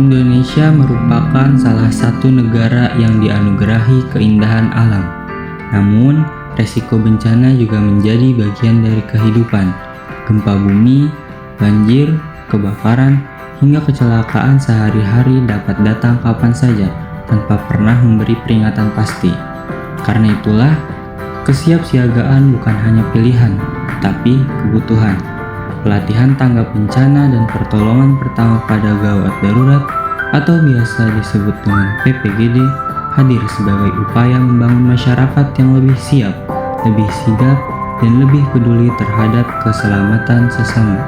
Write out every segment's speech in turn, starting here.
Indonesia merupakan salah satu negara yang dianugerahi keindahan alam. Namun, resiko bencana juga menjadi bagian dari kehidupan. Gempa bumi, banjir, kebakaran, hingga kecelakaan sehari-hari dapat datang kapan saja tanpa pernah memberi peringatan pasti. Karena itulah, kesiapsiagaan bukan hanya pilihan, tapi kebutuhan. Pelatihan tanggap bencana dan pertolongan pertama pada gawat darurat atau biasa disebut dengan PPGD hadir sebagai upaya membangun masyarakat yang lebih siap, lebih sigap, dan lebih peduli terhadap keselamatan sesama.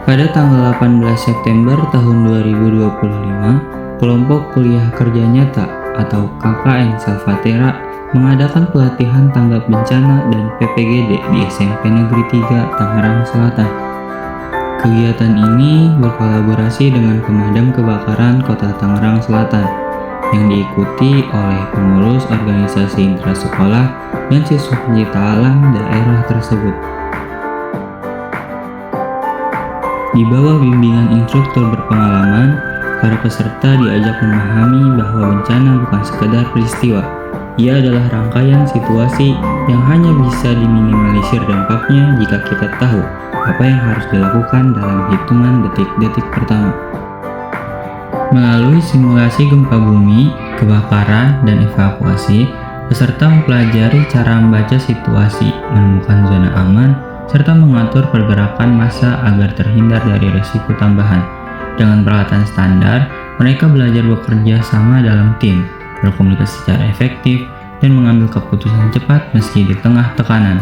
Pada tanggal 18 September tahun 2025, kelompok kuliah kerja nyata atau KKN Salvatera mengadakan pelatihan tanggap bencana dan PPGD di SMP Negeri 3 Tangerang Selatan. Kegiatan ini berkolaborasi dengan Pemadam Kebakaran Kota Tangerang Selatan yang diikuti oleh pengurus organisasi intrasekolah dan siswa pencinta alam daerah tersebut. Di bawah bimbingan instruktur berpengalaman, para peserta diajak memahami bahwa bencana bukan sekedar peristiwa. Ia adalah rangkaian situasi yang hanya bisa diminimalisir dampaknya jika kita tahu apa yang harus dilakukan dalam hitungan detik-detik pertama. Melalui simulasi gempa bumi, kebakaran, dan evakuasi, peserta mempelajari cara membaca situasi, menemukan zona aman, serta mengatur pergerakan massa agar terhindar dari risiko tambahan. Dengan peralatan standar, mereka belajar bekerja sama dalam tim, berkomunikasi secara efektif, dan mengambil keputusan cepat meski di tengah tekanan.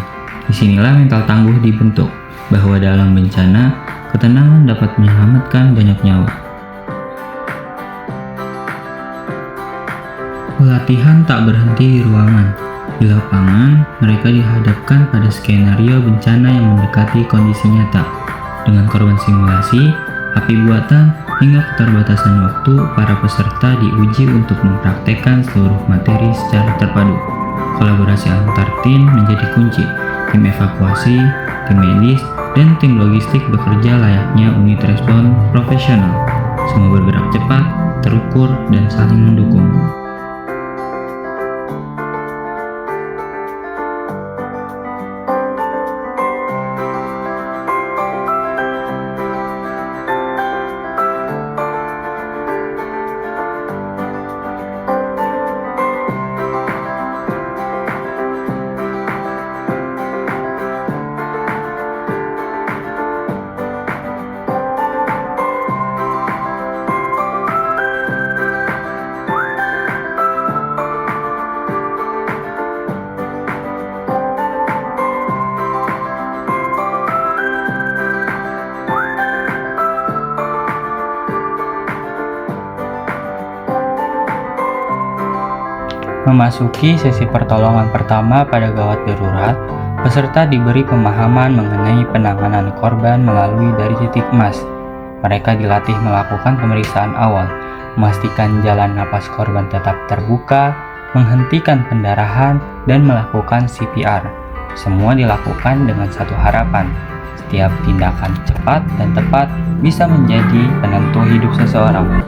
Disinilah mental tangguh dibentuk, bahwa dalam bencana, ketenangan dapat menyelamatkan banyak nyawa. Pelatihan tak berhenti di ruangan. Di lapangan, mereka dihadapkan pada skenario bencana yang mendekati kondisi nyata. Dengan korban simulasi, api buatan, hingga keterbatasan waktu, para peserta diuji untuk mempraktekkan seluruh materi secara terpadu. Kolaborasi antar tim menjadi kunci. Tim evakuasi, tim medis, dan tim logistik bekerja layaknya unit respon profesional. Semua bergerak cepat, terukur, dan saling mendukung. Memasuki sesi pertolongan pertama pada gawat darurat, peserta diberi pemahaman mengenai penanganan korban melalui dari titik emas. Mereka dilatih melakukan pemeriksaan awal, memastikan jalan napas korban tetap terbuka, menghentikan pendarahan, dan melakukan CPR. Semua dilakukan dengan satu harapan, setiap tindakan cepat dan tepat bisa menjadi penentu hidup seseorang.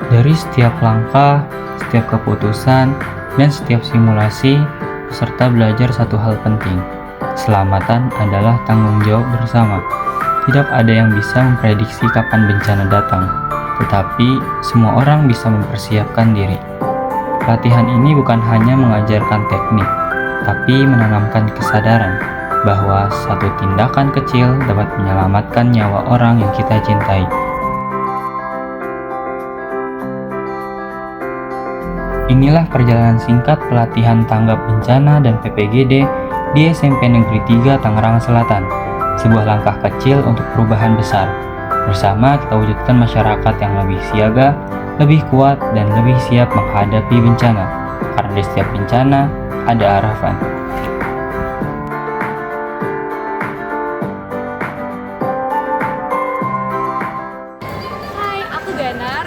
Dari setiap langkah, setiap keputusan, dan setiap simulasi, peserta belajar satu hal penting. Keselamatan adalah tanggung jawab bersama. Tidak ada yang bisa memprediksi kapan bencana datang, tetapi semua orang bisa mempersiapkan diri. Pelatihan ini bukan hanya mengajarkan teknik, tapi menanamkan kesadaran bahwa satu tindakan kecil dapat menyelamatkan nyawa orang yang kita cintai. Inilah perjalanan singkat pelatihan tanggap bencana dan PPGD di SMP Negeri 3 Tangerang Selatan. Sebuah langkah kecil untuk perubahan besar. Bersama kita wujudkan masyarakat yang lebih siaga, lebih kuat, dan lebih siap menghadapi bencana. Karena di setiap bencana ada harapan. Hai, aku Ganar.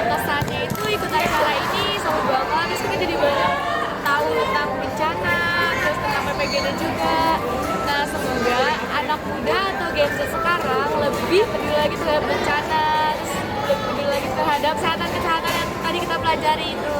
Kesannya itu ikut acara ini seru banget. Terus kita jadi banyak tahu tentang bencana, terus tentang PPGD juga. anak muda atau Gen Z sekarang lebih peduli lagi terhadap bencana, terus lebih peduli lagi terhadap kesehatan yang tadi kita pelajari itu.